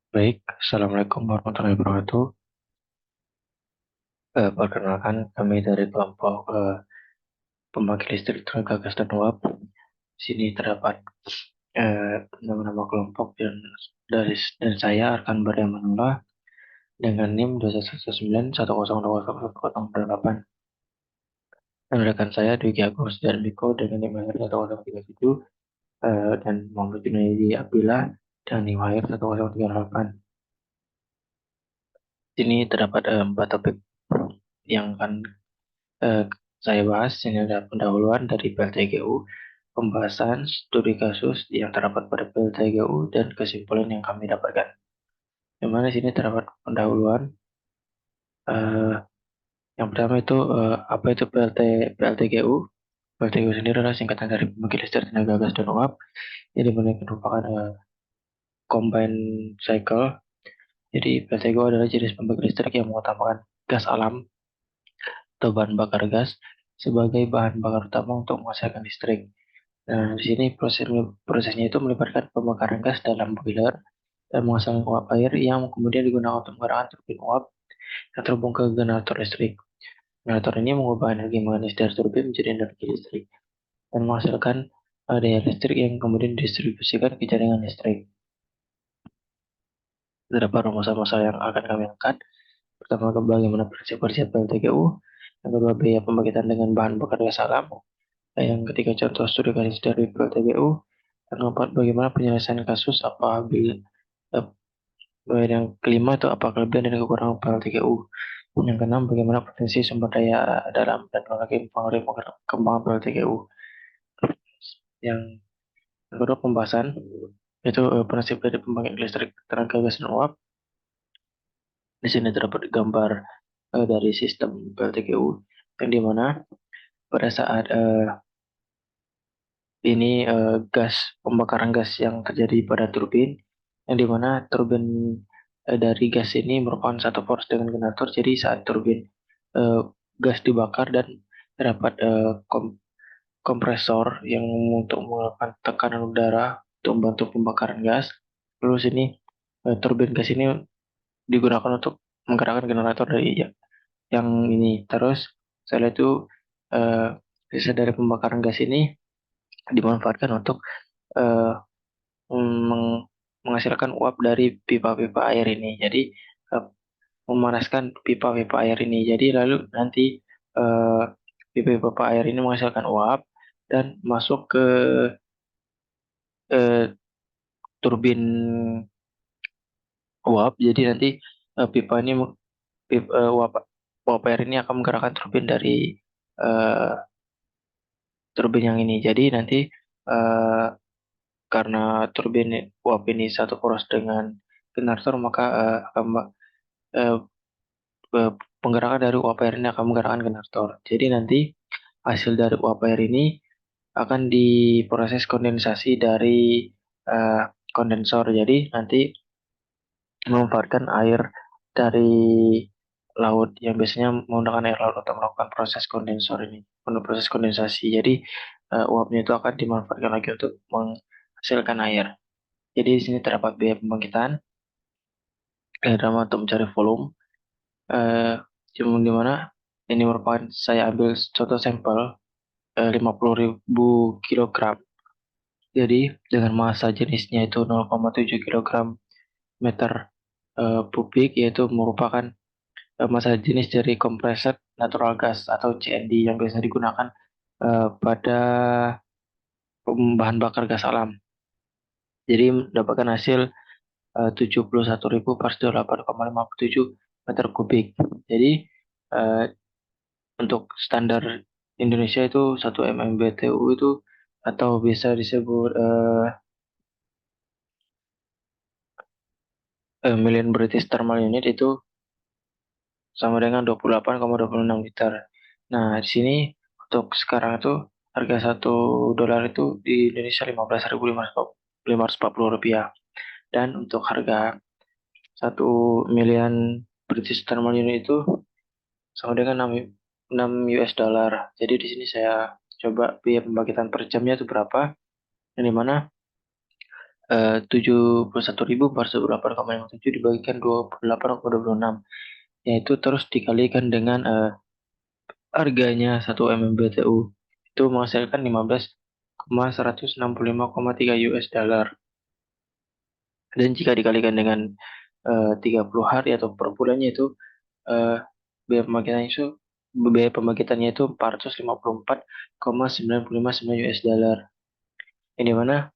Baik, Assalamualaikum warahmatullahi wabarakatuh. Perkenalkan, kami dari kelompok pembangkit listrik tenaga gas dan uap. Di sini terdapat nama-nama kelompok dan saya Arkan Baryamanullah dengan NIM 21191001008. Dan rekan saya Dwiki Agus dan Miko dengan NIM 1037 dan Muhammad Junaidi Abdillah dan NIM 1038. Di sini terdapat 4 topik yang akan Eh, saya bahas. Ini ada pendahuluan dari PLTGU, pembahasan studi kasus yang terdapat pada PLTGU, dan kesimpulan yang kami dapatkan. Yang mana di sini terdapat pendahuluan. eh, yang pertama itu apa itu PLTGU? PLTGU sendiri adalah singkatan dari Pembangkit Listrik Tenaga Gas dan Uap, yang dimana merupakan combined cycle. Jadi PLTGU adalah jenis pembangkit listrik yang mengutamakan gas alam atau bahan bakar gas sebagai bahan bakar utama untuk menghasilkan listrik. Nah, di sini prosesnya itu melibatkan pembakaran gas dalam boiler dan menghasilkan uap air yang kemudian digunakan untuk menggerakkan turbin uap yang terhubung ke generator listrik. Generator ini mengubah energi magnetis dari turbin menjadi energi listrik dan menghasilkan daya listrik yang kemudian didistribusikan ke jaringan listrik. Beberapa rumusan masalah yang akan kami angkat. Pertama, bagaimana prinsip-prinsip PLTGU. Yang kedua, biaya pembangkitan dengan bahan bakar gas alam. Yang ketiga, contoh studi kasus dari PLTGU. Yang keempat, bagaimana penyelesaian kasus apabila yang kelima itu apa kelebihan dan kekurangan PLTGU. Yang keenam, bagaimana potensi sumber daya dalam dan lagi mempengaruhi perkembangan PLTGU. Yang kedua, pembahasan itu prinsip dari pembangkit listrik tenaga gas dan uap. Di sini terdapat gambar dari sistem PLTGU yang dimana pada saat ini gas pembakaran gas yang terjadi pada turbin, yang dimana turbin dari gas ini merupakan satu poros dengan generator. Jadi saat turbin eh, gas dibakar dan terdapat kompresor yang untuk melakukan tekanan udara untuk membantu pembakaran gas. Lalu sini turbin gas ini digunakan untuk menggerakkan generator dari yang ini. Terus setelah itu eh, sisa dari pembakaran gas ini dimanfaatkan untuk eh, menghasilkan uap dari pipa-pipa air ini. Jadi eh, memanaskan pipa-pipa air ini. Jadi lalu nanti eh, pipa-pipa air ini menghasilkan uap dan masuk ke eh, turbin uap. Jadi nanti pipa ini uap uap air ini akan menggerakkan turbin dari eh, turbin yang ini. Jadi nanti eh, karena turbin uap ini satu poros dengan generator, maka akan eh, penggerakan dari uap air ini akan menggerakkan generator. Jadi nanti hasil dari uap air ini akan diproses kondensasi dari eh, kondensor. Jadi nanti memanfaatkan air dari laut yang biasanya menggunakan air laut untuk melakukan proses kondensor ini, untuk proses kondensasi. Jadi uapnya itu akan dimanfaatkan lagi untuk menghasilkan air. Jadi di sini terdapat biaya pembangkitan drama untuk mencari volume. Eh, Cuma di mana ini merupakan saya ambil contoh sampel 50.000 kilogram. Jadi dengan massa jenisnya itu 0,7 kilogram meter kubik, yaitu merupakan massa jenis dari compressed natural gas atau CND yang biasa digunakan pada bahan bakar gas alam. Jadi mendapatkan hasil 71.000 per 8,57 meter kubik. Jadi eh, untuk standar Indonesia itu 1 MMBTU itu atau bisa disebut million British thermal unit itu sama dengan 28,26 liter. Nah, di sini untuk sekarang itu harga $1 itu di Indonesia 15.540 rupiah. Dan untuk harga 1 million British thermal unit itu sama dengan 6 US dollar. Jadi di sini saya coba biaya pembangkitan per jamnya itu berapa, dan di mana 71.408,57 dibagikan 28,26, yaitu terus dikalikan dengan harganya 1 MMBTU itu menghasilkan 15,165,3 US dollar. Dan jika dikalikan dengan 30 hari atau per bulannya itu eh, biaya pembangkitannya itu biaya pembangkitannya itu 454,959 US dollar. Ini mana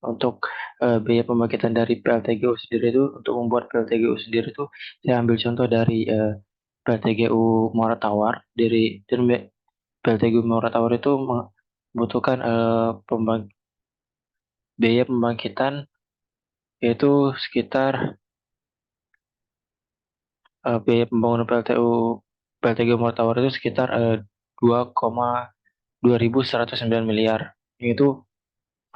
untuk biaya pembangkitan dari PLTGU sendiri itu, untuk membuat PLTGU sendiri itu saya ambil contoh dari PLTGU Muara Tawar. Dari PLTGU Muara Tawar itu membutuhkan biaya pembangkitan yaitu sekitar biaya pembangunan PLTGU Muara Tawar itu sekitar 2,2109 miliar. Itu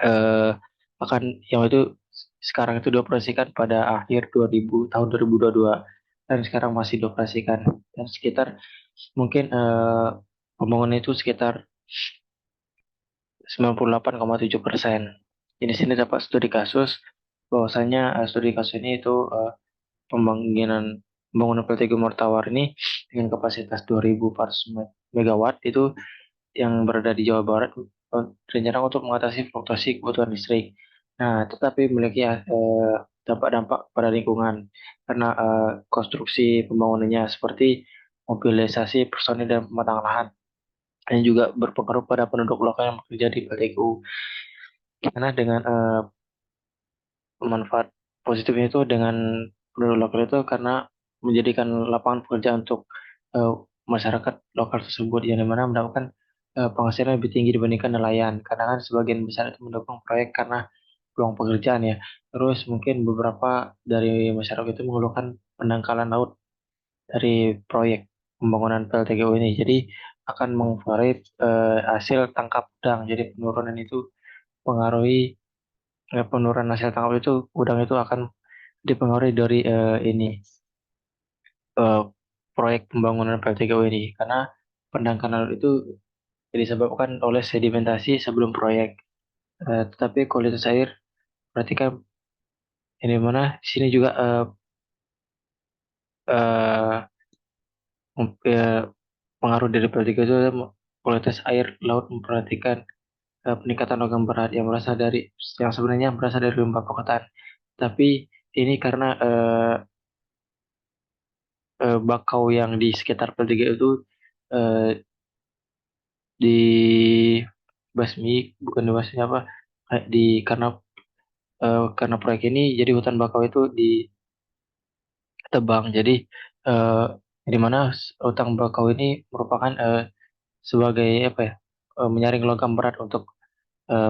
eh, akan yang itu sekarang itu dioperasikan pada tahun 2022 dan sekarang masih dioperasikan, dan sekitar mungkin pembangunan itu sekitar 98,7%. Di sini dapat studi kasus bahwasanya studi kasus ini itu pembangunan pembangunan PLTGU Muara Tawar ini dengan kapasitas 2.400 megawatt itu yang berada di Jawa Barat rencana untuk mengatasi fluktuasi kebutuhan listrik. Nah, tetapi memiliki dampak-dampak pada lingkungan karena konstruksi pembangunannya seperti mobilisasi personil dan pematangan lahan. Dan juga berpengaruh pada penduduk lokal yang bekerja di PLTGU. Karena dengan manfaat positifnya itu dengan penduduk lokal itu karena menjadikan lapangan pekerjaan untuk eh, masyarakat lokal tersebut yang dimana mendapatkan penghasilan lebih tinggi dibandingkan nelayan, karena kan sebagian besar itu mendukung proyek karena peluang pekerjaan ya. Terus mungkin beberapa dari masyarakat itu mengeluhkan pendangkalan laut dari proyek pembangunan PLTGU ini, jadi akan memfavorit hasil tangkap udang. Jadi penurunan hasil tangkap itu udang itu akan dipengaruhi dari eh, proyek pembangunan PLTGU ini, karena pendangkalan laut itu disebabkan oleh sedimentasi sebelum proyek. Tetapi kualitas air perhatikan ini mana di sini juga eh, pengaruh dari PLTGU itu adalah kualitas air laut, memperhatikan peningkatan logam berat yang sebenarnya berasal dari limbah perkotaan. Tapi ini karena bakau yang di sekitar PLTGU itu eh, dibasmi, bukan dibasmi apa, di karena proyek ini jadi hutan bakau itu ditebang. Jadi eh, di mana hutan bakau ini merupakan sebagai apa ya, menyaring logam berat untuk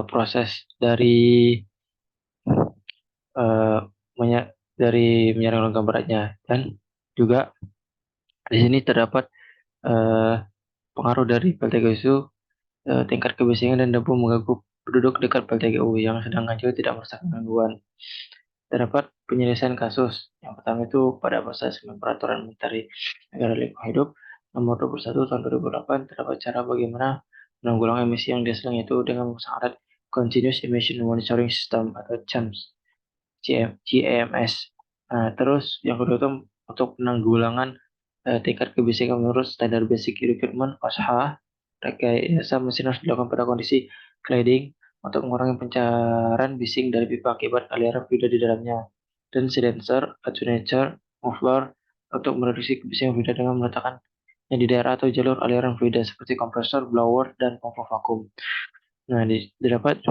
proses dari eh, menyaring logam beratnya. Dan juga di sini terdapat eh, pengaruh dari PLTGU itu, tingkat kebisingan dan debu mengganggu penduduk dekat PLTGU yang sedang juga tidak merasakan gangguan. Terdapat penyelesaian kasus. Yang pertama itu pada proses peraturan Menteri Negara Lingkungan Hidup nomor 21 tahun 2008, terdapat cara bagaimana menanggulangi emisi yang dihasilkan itu dengan menggunakan alat Continuous Emission Monitoring System atau CEMS. Nah, terus yang kedua itu untuk penanggulangan tingkat kebisingan menurut standar Basic Requirement OSHA, rekayasa mesin harus dilakukan pada kondisi cladding untuk mengurangi pancaran bising dari pipa akibat aliran fluida di dalamnya. Dan silencer, attenuator, muffler untuk mereduksi kebisingan fluida dengan meletakkannya di daerah atau jalur aliran fluida seperti kompresor, blower, dan pompa vakum. Nah, didapat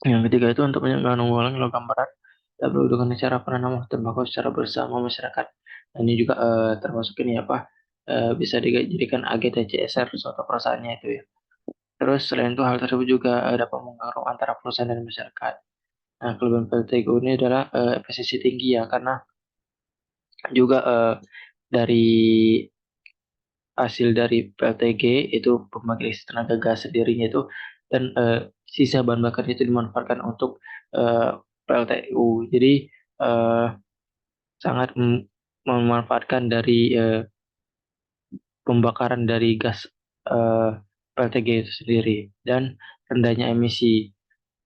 yang ketiga itu untuk menanggulangi logam berat dan dengan cara penanaman tembakau secara bersama masyarakat. Dan ini juga termasuk ini apa, bisa dijadikan AGTCSR suatu perusahaannya itu ya. Terus selain itu hal tersebut juga dapat mengaruh antara perusahaan dan masyarakat. Nah, kelebihan PLTGO ini adalah efisiensi tinggi ya, karena juga dari hasil dari PLTG itu pembangkit listrik tenaga gas sendirinya itu, dan sisa bahan bakar itu dimanfaatkan untuk PLTU. Jadi eh, sangat memanfaatkan dari pembakaran dari gas eh, PLTG itu sendiri, dan rendahnya emisi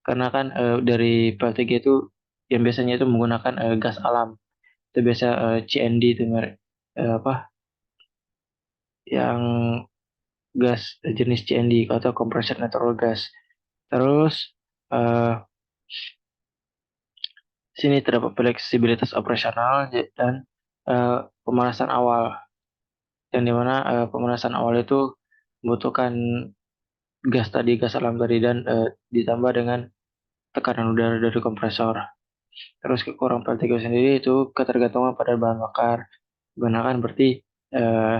karena kan dari PLTG itu yang biasanya itu menggunakan gas alam. Itu biasa CND itu merek apa yang gas jenis CND atau compressed natural gas. Terus eh, sini terdapat fleksibilitas operasional dan pemanasan awal, yang dimana pemanasan awal itu membutuhkan gas alam tadi dan ditambah dengan tekanan udara dari kompresor. Terus kekurangan PLTGO sendiri itu ketergantungan pada bahan bakar. Digunakan berarti eh,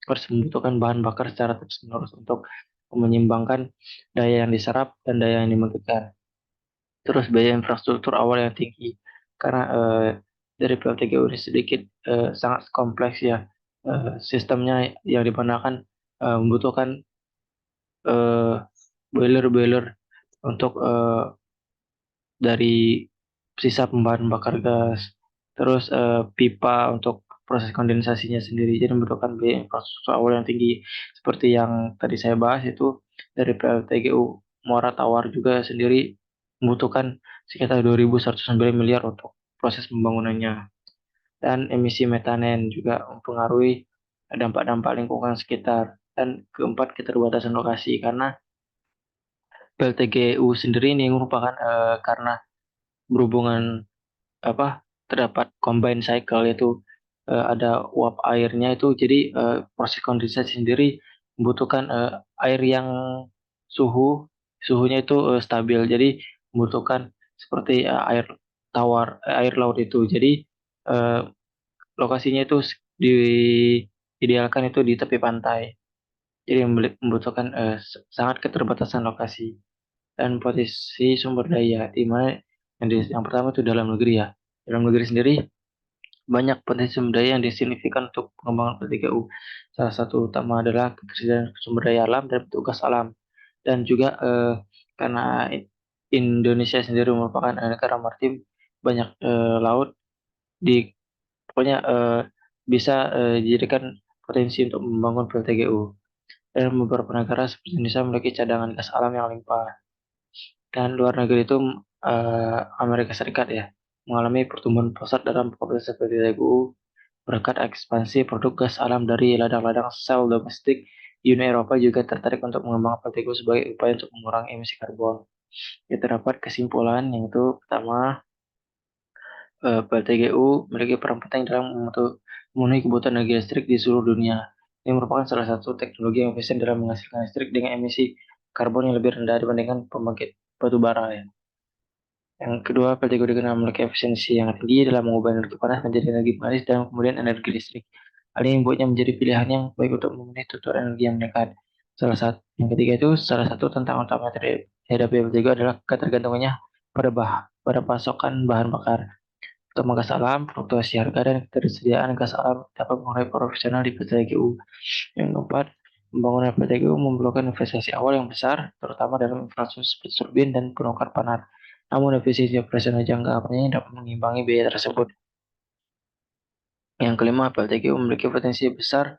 harus membutuhkan bahan bakar secara terus-menerus untuk menyeimbangkan daya yang diserap dan daya yang dibangkitkan. Terus biaya infrastruktur awal yang tinggi karena dari PLTGU ini sedikit sangat kompleks ya. Sistemnya yang digunakan membutuhkan eh, boiler-boiler untuk dari sisa pembahan bakar gas, terus pipa untuk proses kondensasinya sendiri. Jadi membutuhkan biaya infrastruktur awal yang tinggi. Seperti yang tadi saya bahas itu dari PLTGU Muara Tawar juga sendiri membutuhkan sekitar 2.109 miliar untuk proses pembangunannya. Dan emisi metanen juga mempengaruhi dampak-dampak lingkungan sekitar. Dan keempat, keterbatasan lokasi karena PLTGU sendiri ini merupakan karena berhubungan apa terdapat combine cycle, yaitu ada uap airnya itu, jadi proses kondensasi sendiri membutuhkan air yang suhunya itu stabil, jadi membutuhkan seperti air tawar, air laut itu. Jadi eh, lokasinya itu di idealkan itu di tepi pantai, jadi membutuhkan sangat keterbatasan lokasi dan potensi sumber daya, di mana yang pertama itu dalam negeri ya. Dalam negeri sendiri banyak potensi sumber daya yang signifikan untuk pengembangan P3U. Salah satu utama adalah ketersediaan sumber daya alam dan petugas alam. Dan juga karena Indonesia sendiri merupakan negara maritim, banyak laut, di pokoknya bisa dijadikan potensi untuk membangun PLTGU. Dan beberapa negara seperti Indonesia memiliki cadangan gas alam yang limpah. Dan luar negeri itu Amerika Serikat ya mengalami pertumbuhan pesat dalam populasi PLTGU berkat ekspansi produk gas alam dari ladang-ladang sel domestik. Uni Eropa juga tertarik untuk mengembangkan PLTGU sebagai upaya untuk mengurangi emisi karbon. Ya, terdapat kesimpulan yang itu pertama, PLTGU memiliki peran penting dalam memenuhi kebutuhan energi listrik di seluruh dunia. Ini merupakan salah satu teknologi yang efisien dalam menghasilkan listrik dengan emisi karbon yang lebih rendah dibandingkan pembangkit batu bara ya. Yang kedua, PLTGU dikenal memiliki efisiensi yang tinggi dalam mengubah energi panas menjadi energi panas dan kemudian energi listrik. Hal ini membuatnya menjadi pilihan yang baik untuk memenuhi tuntutan energi yang meningkat. Yang ketiga itu salah satu tantangan utama terhadap PLTGU adalah ketergantungannya pada pasokan bahan bakar. Untuk gas alam, fluktuasi harga dan ketersediaan gas alam dapat mengurangi profesional di PLTGU. Yang keempat, pembangunan PLTGU memerlukan investasi awal yang besar, terutama dalam infrastruktur seperti turbin dan penukar panas. Namun efisiensi operasional jangka panjang dapat mengimbangi biaya tersebut. Yang kelima, PLTGU memiliki potensi besar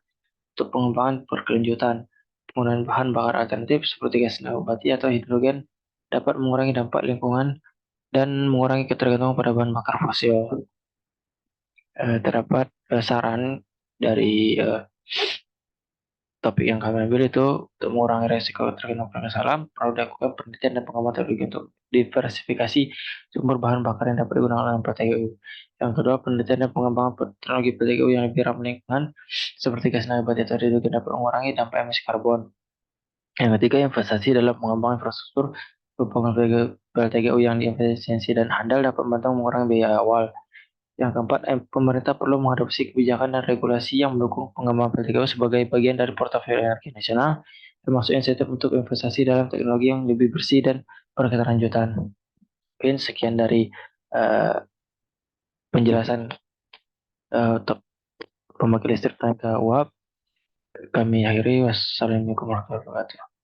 untuk pengembangan berkelanjutan. Penggunaan bahan bakar alternatif seperti gas nabati atau hidrogen dapat mengurangi dampak lingkungan dan mengurangi ketergantungan pada bahan bakar fosil. Terdapat saran dari topik yang kami ambil itu untuk mengurangi resiko terkena penyakit alam, perlu dilakukan penelitian dan pengamatan teknologi untuk diversifikasi sumber bahan bakar yang dapat digunakan dalam PTGU. Yang kedua, penelitian dan pengembangan teknologi PTGU yang lebih ramah lingkungan seperti gas nabati atau hidrogen dapat mengurangi dampak emisi karbon. Yang ketiga, investasi dalam pengembangan infrastruktur pembangunan PLTGU yang diefisiensi dan handal dapat membantu mengurangi biaya awal. Yang keempat, pemerintah perlu mengadopsi kebijakan dan regulasi yang mendukung pengembangan PLTGU sebagai bagian dari portofolio energi nasional, termasuk insentif untuk investasi dalam teknologi yang lebih bersih dan berkelanjutan. Mungkin sekian dari uh, penjelasan untuk pembangkit listrik tenaga uap. Kami akhiri. Wassalamualaikum warahmatullahi wabarakatuh.